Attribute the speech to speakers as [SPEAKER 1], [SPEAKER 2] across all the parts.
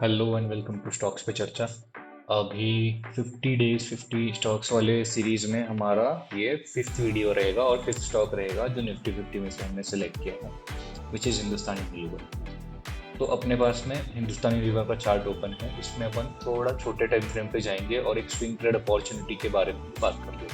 [SPEAKER 1] Hello and welcome to stocks पे चर्चा। अभी 50 डेज 50 स्टॉक्स वाले सीरीज में हमारा ये फिफ्थ वीडियो रहेगा और फिफ्थ स्टॉक रहेगा जो निफ्टी 50 में से हमने सेलेक्ट किया है, विच इज़ हिंदुस्तानी लीवर। तो अपने पास में हिंदुस्तानी लीवर का चार्ट ओपन है। इसमें अपन थोड़ा छोटे टाइम फ्रेम पे जाएंगे और एक स्विंग ट्रेड अपॉर्चुनिटी के बारे में बात कर लेंगे।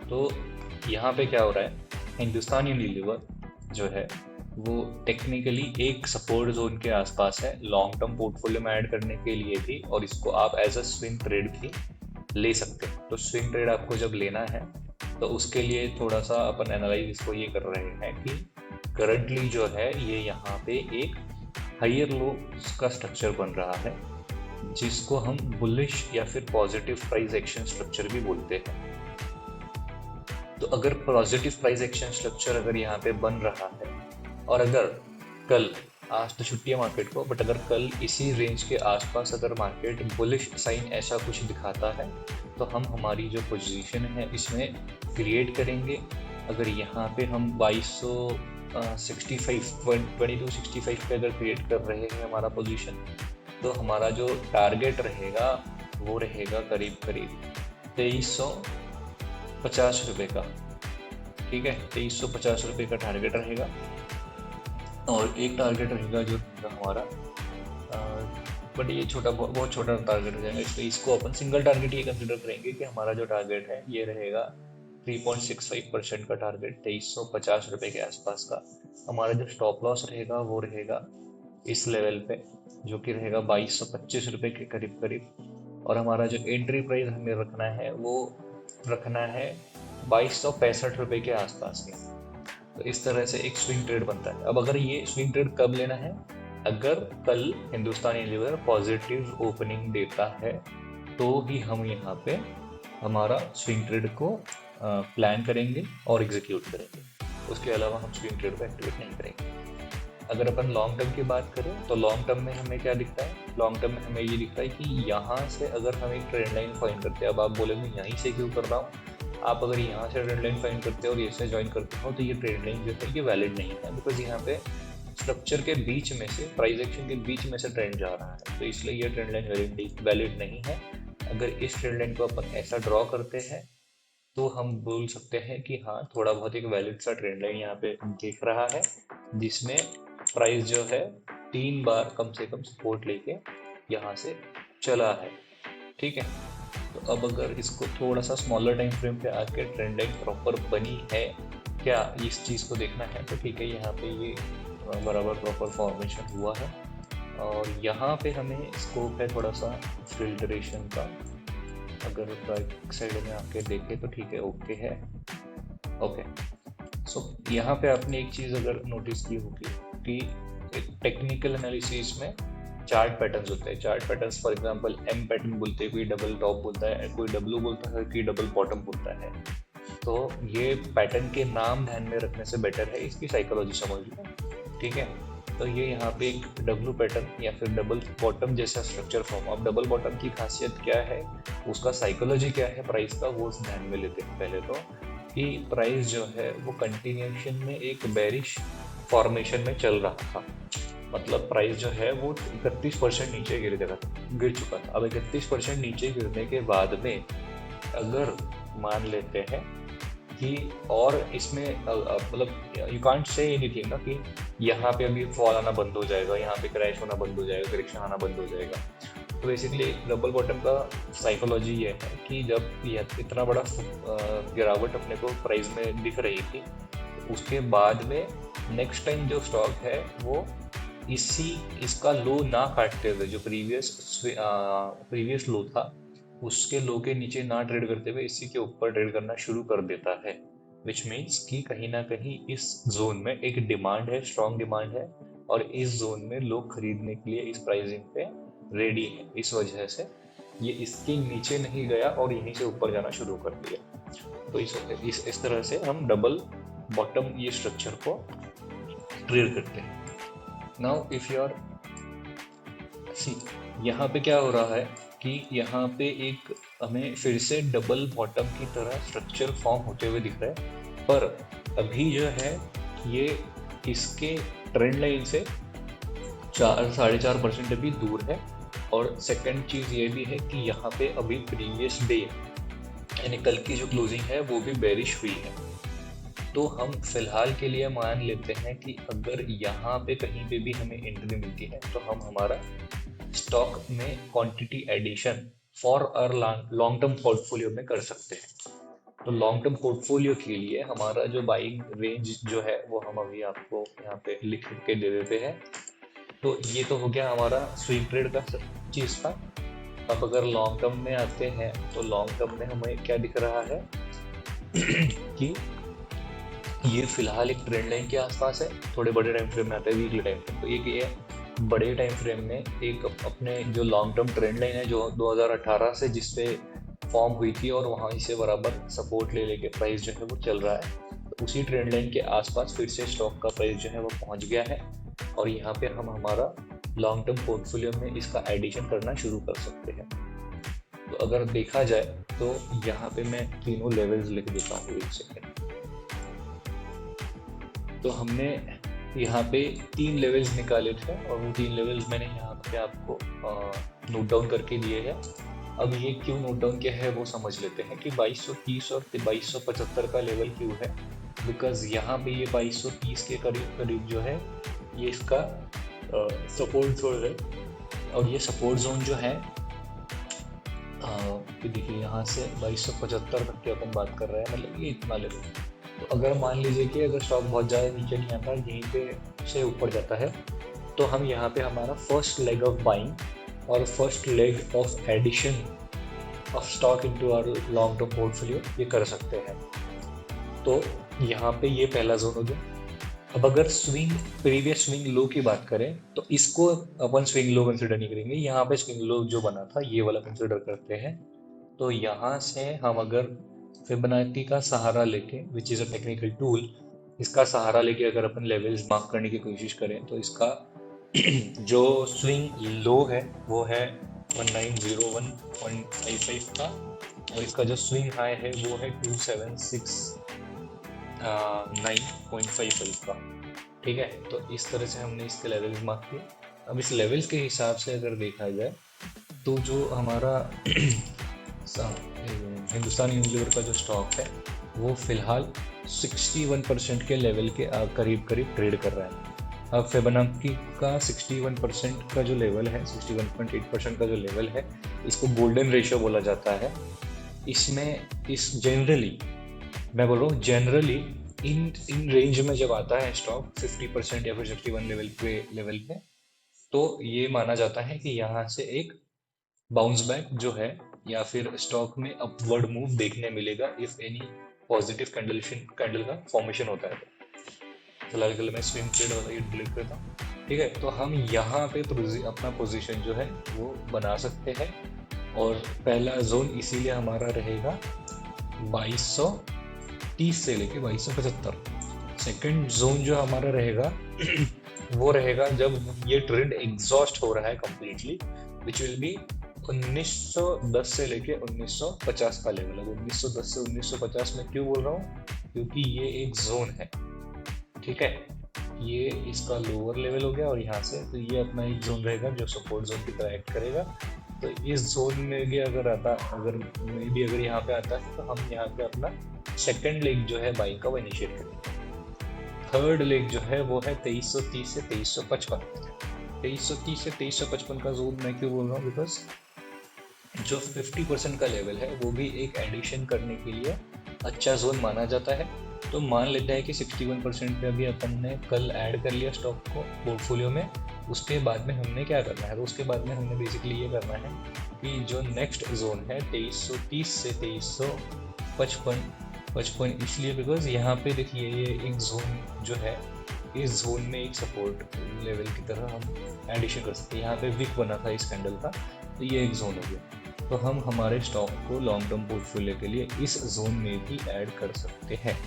[SPEAKER 1] तो यहाँ पे क्या हो रहा है, हिंदुस्तानी लीवर जो है वो टेक्निकली एक सपोर्ट जोन के आसपास है, लॉन्ग टर्म पोर्टफोलियो में ऐड करने के लिए भी, और इसको आप एज अ स्विंग ट्रेड भी ले सकते हैं। तो स्विंग ट्रेड आपको जब लेना है तो उसके लिए थोड़ा सा अपन एनालाइज इसको ये कर रहे हैं कि करंटली जो है ये यहाँ पे एक हाइयर लो का स्ट्रक्चर बन रहा है, जिसको हम बुलिश या फिर पॉजिटिव प्राइस एक्शन स्ट्रक्चर भी बोलते हैं। तो अगर पॉजिटिव प्राइस एक्शन स्ट्रक्चर अगर यहाँ पे बन रहा है और अगर कल, आज तो छुट्टी है मार्केट को, बट अगर कल इसी रेंज के आसपास अगर मार्केट बुलिश साइन ऐसा कुछ दिखाता है तो हम हमारी जो पोजीशन है इसमें क्रिएट करेंगे। अगर यहाँ पे हम 2265 पे अगर क्रिएट कर रहे हैं हमारा पोजीशन, तो हमारा जो टारगेट रहेगा वो रहेगा करीब करीब 2350 रुपये का। ठीक है, 2350 रुपये का टारगेट रहेगा। और एक टारगेट रहेगा जो रहेगा हमारा, बट ये छोटा, बहुत छोटा टारगेट हो जाएगा, इसलिए इसको अपन सिंगल टारगेट ये कंसिडर करेंगे कि हमारा जो टारगेट है ये रहेगा 3.65% का टारगेट, 2350 रुपये के आसपास का। हमारा जो स्टॉप लॉस रहेगा वो रहेगा इस लेवल पे, जो कि रहेगा 2225 रुपये के करीब करीब। और हमारा जो एंट्री प्राइस हमें रखना है वो रखना है 2265 रुपये के आसपास के। तो इस तरह से एक स्विंग ट्रेड बनता है। अब अगर ये स्विंग ट्रेड कब लेना है, अगर कल हिंदुस्तानी लीवर पॉजिटिव ओपनिंग देता है तो ही हम यहाँ पे हमारा स्विंग ट्रेड को प्लान करेंगे और एग्जीक्यूट करेंगे। उसके अलावा हम स्विंग ट्रेड को एक्टिवेट नहीं करेंगे। अगर अपन लॉन्ग टर्म की बात करें तो लॉन्ग टर्म में हमें क्या दिखता है, लॉन्ग टर्म में हमें ये दिखता है कि यहाँ से अगर हम एक ट्रेंड लाइन फाइंड करते हैं, अब आप बोलेंगे यहीं से क्यों कर रहा हूँ, आप अगर यहाँ से ट्रेंड लाइन फाइंड करते हो और इससे ज्वाइन करते हो तो ये ट्रेंड लाइन जो है ये वैलिड नहीं है, बिकॉज यहाँ पे स्ट्रक्चर के बीच में से, प्राइस एक्शन के बीच में से ट्रेंड जा रहा है, तो इसलिए ये ट्रेंड लाइन वैलिड नहीं है। अगर इस ट्रेंड लाइन को अपन ऐसा ड्रॉ करते हैं तो हम बोल सकते हैं कि हाँ, थोड़ा बहुत एक वैलिड सा ट्रेंड लाइन यहाँ पे दिख रहा है, जिसमें प्राइस जो है 3 बार कम से कम सपोर्ट लेके यहाँ से चला है। ठीक है, तो अब अगर इसको थोड़ा सा स्मॉलर टाइम फ्रेम पे आके ट्रेंड लाइन प्रॉपर बनी है क्या, इस चीज़ को देखना है, तो ठीक है, यहाँ पे ये बराबर प्रॉपर फॉर्मेशन हुआ है और यहाँ पे हमें स्कोप है थोड़ा सा फिल्ट्रेशन का। अगर राइट साइड में आके देखें तो ठीक है, ओके है, ओके। सो यहाँ पे आपने एक चीज़ अगर नोटिस की होगी कि टेक्निकल एनालिसिस में चार्ट पैटर्न्स होते हैं। Chart patterns for example M pattern बोलते हैं, कोई डबल टॉप बोलता है, कोई डब्लू बोलता है, कोई डबल बॉटम बोलता है। तो ये पैटर्न के नाम ध्यान में रखने से बेटर है इसकी साइकोलॉजी समझ लो। ठीक है, तो ये यहाँ पे एक डब्लू पैटर्न या फिर डबल बॉटम जैसा स्ट्रक्चर फॉर्म। अब डबल बॉटम की खासियत क्या है, उसका साइकोलॉजी क्या है प्राइस का, वो ध्यान में लेते हैं पहले तो, कि प्राइस जो है वो कंटिन्यूएशन में एक बेरिश फॉर्मेशन में चल रहा था। मतलब प्राइस जो है वो 31% नीचे गिर चुका था। अब 31% नीचे गिरने के बाद में अगर मान लेते हैं कि और इसमें मतलब यू कांट से एनीथिंग ना कि यहाँ पे अभी फॉल आना बंद हो जाएगा, यहाँ पे क्रैश होना बंद हो जाएगा, करेक्शन आना बंद हो जाएगा। तो बेसिकली डबल बॉटम का साइकोलॉजी ये है कि जब यह इतना बड़ा गिरावट अपने को प्राइस में दिख रही थी, उसके बाद में नेक्स्ट टाइम जो स्टॉक है वो इसका लो ना काटते हुए, जो प्रीवियस लो था उसके लो के नीचे ना ट्रेड करते हुए इसी के ऊपर ट्रेड करना शुरू कर देता है, विच मीन्स कि कहीं ना कहीं इस जोन में एक डिमांड है, स्ट्रॉन्ग डिमांड है, और इस जोन में लोग खरीदने के लिए इस प्राइसिंग पे रेडी है। इस वजह से ये इसके नीचे नहीं गया और यहीं से ऊपर जाना शुरू कर दिया। तो इस तरह से हम डबल बॉटम ये स्ट्रक्चर को ट्रेड करते हैं। Now if you are see, यहाँ पे क्या हो रहा है कि यहाँ पे एक हमें फिर से डबल बॉटम की तरह स्ट्रक्चर फॉर्म होते हुए दिख रहा है, पर अभी जो है ये इसके ट्रेंड लाइन से 4.5% अभी दूर है। और सेकंड चीज़ ये भी है कि यहाँ पे अभी प्रीवियस डे यानी कल की जो क्लोजिंग है वो भी बेरिश हुई है। तो हम फिलहाल के लिए मान लेते हैं कि अगर यहाँ पे कहीं पे भी हमें एंट्री मिलती है तो हम हमारा स्टॉक में quantity addition for our long term portfolio में कर सकते हैं। तो लॉन्ग टर्म पोर्टफोलियो के लिए हमारा जो बाइंग रेंज जो है वो हम अभी आपको यहाँ पे लिख के दे देते हैं। तो ये तो हो गया हमारा स्विंग ट्रेड का चीज़ था। अब अगर लॉन्ग टर्म में आते हैं तो लॉन्ग टर्म में हमें क्या दिख रहा है कि ये फिलहाल एक ट्रेंड लाइन के आसपास है। थोड़े बड़े टाइम फ्रेम में आते हैं, वीकली टाइम फ्रेम। तो एक ये बड़े टाइम फ्रेम में एक अपने जो लॉन्ग टर्म ट्रेंड लाइन है जो 2018 से जिसपे फॉर्म हुई थी और वहाँ से बराबर सपोर्ट ले लेके प्राइस जो है वो चल रहा है। तो उसी ट्रेंड लाइन के आसपास फिर से स्टॉक का प्राइस जो है वो पहुँच गया है और यहाँ पे हम हमारा लॉन्ग टर्म पोर्टफोलियो में इसका एडिशन करना शुरू कर सकते हैं। तो अगर देखा जाए तो यहाँ पे मैं तीनों लेवल्स लिख देता हूँ एक सेकेंड। तो हमने यहाँ पे 3 लेवल्स निकाले थे और वो 3 लेवल्स मैंने यहाँ पे आपको नोट डाउन करके दिए हैं। अब ये क्यों नोट डाउन किया है वो समझ लेते हैं कि 2230 और 2275 का लेवल क्यों है। बिकॉज यहाँ पे ये 2230 के करीब करीब जो है ये इसका सपोर्ट जोन है। और ये सपोर्ट जोन जो है देखिए यहाँ से 2275 तक की अपन बात कर रहे हैं, मतलब ये इतना लेवल। तो अगर मान लीजिए कि अगर स्टॉक बहुत ज़्यादा नीचे नहीं आता, यहीं पे से ऊपर जाता है, तो हम यहाँ पे हमारा फर्स्ट लेग ऑफ बाइंग और first leg of addition of stock into our long term portfolio ये कर सकते हैं। तो यहाँ पे ये पहला जोन हो गया। अब अगर प्रीवियस स्विंग लो की बात करें तो इसको अपन स्विंग लो कंसिडर नहीं करेंगे। यहाँ पे स्विंग लो जो बना था ये वाला कंसिडर करते हैं। तो यहाँ से हम अगर फिबोनाची का सहारा लेके, which is a technical tool, इसका सहारा लेके अगर अपन लेवल्स मार्क करने की कोशिश करें तो इसका जो स्विंग लो है वो है 1901.55 का और इसका जो स्विंग हाई है वो है 2769.55 का। ठीक है, तो इस तरह से हमने इसके लेवल्स मार्क किए। अब इस लेवल्स के हिसाब से अगर देखा जाए तो जो हमारा हिंदुस्तान यूनिलीवर का जो स्टॉक है वो फिलहाल 61% के लेवल के करीब करीब ट्रेड कर रहा है। अब फिबोनाची का 61% का जो लेवल है, 61.8% का जो लेवल है, इसको गोल्डन रेशियो बोला जाता है। इसमें जनरली मैं बोल रहा हूँ जनरली इन रेंज में जब आता है स्टॉक 50% या फिर 61 लेवल पे तो ये माना जाता है कि यहाँ से एक बाउंस बैक जो है या फिर स्टॉक में अपवर्ड मूव देखने मिलेगा इफ एनी पॉजिटिव कैंडल का फॉर्मेशन होता है। फिलहाल के लिए मैं स्विंग ट्रेड वाला ये डिलीट करता हूँ। ठीक है, तो हम यहाँ पे अपना पोजीशन जो है वो बना सकते हैं और पहला जोन इसीलिए हमारा रहेगा 2230 से लेके 2275। सेकंड जोन जो हमारा रहेगा वो रहेगा जब ये ट्रेंड एग्जॉस्ट हो रहा है कंप्लीटली, विच विल बी 1910 से लेके 1950 का लेवल। अब 1910 से 1950 में क्यों बोल रहा हूँ, क्योंकि ये एक जोन है। ठीक है, ये इसका लोअर लेवल हो गया और यहाँ से तो ये अपना एक जोन रहेगा जो सपोर्ट जोन की तरह एक्ट करेगा। तो इस जोन में भी अगर यहाँ पे आता है तो हम यहाँ पे अपना सेकंड लेग जो है बाइंग का वो इनिशिएट करेंगे। थर्ड लेग जो है वो है 2330 से 2355। 2330 से 2355 का जोन मैं क्यों बोल रहा हूँ, बिकॉज जो 50% का लेवल है वो भी एक एडिशन करने के लिए अच्छा जोन माना जाता है। तो मान लेते हैं कि 61% पे अभी अपन ने कल ऐड कर लिया स्टॉक को पोर्टफोलियो में। उसके बाद में हमने क्या करना है, तो उसके बाद में हमने बेसिकली ये करना है कि जो नेक्स्ट जोन है 2330 से 2355, इसलिए बिकॉज यहाँ पे देखिए ये एक जोन जो है, इस जोन में एक सपोर्ट लेवल की तरह हम एडिशन कर सकते हैं। यहाँ पे विक बना था इस कैंडल का, तो ये एक जोन हो गया। तो हम हमारे स्टॉक को लॉन्ग टर्म पोर्टफोलियो के लिए इस जोन में भी ऐड कर सकते हैं।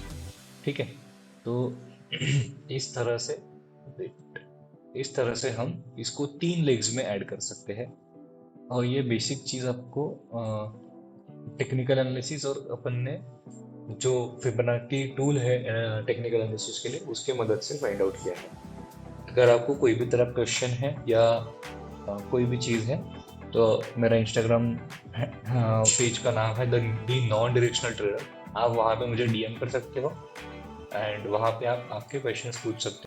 [SPEAKER 1] ठीक है, तो इस तरह से हम इसको 3 लेग्स में ऐड कर सकते हैं। और ये बेसिक चीज़ आपको टेक्निकल एनालिसिस और अपन ने जो फिबोनाची टूल है टेक्निकल एनालिसिस के लिए उसके मदद से फाइंड आउट किया है। अगर आपको कोई भी तरह क्वेश्चन है या कोई भी चीज़ है तो मेरा इंस्टाग्राम पेज का नाम है दी नॉन डायरेक्शनल ट्रेडर। आप वहाँ पे मुझे डीएम कर सकते हो एंड वहाँ पे आप आपके क्वेश्चंस पूछ सकते हो।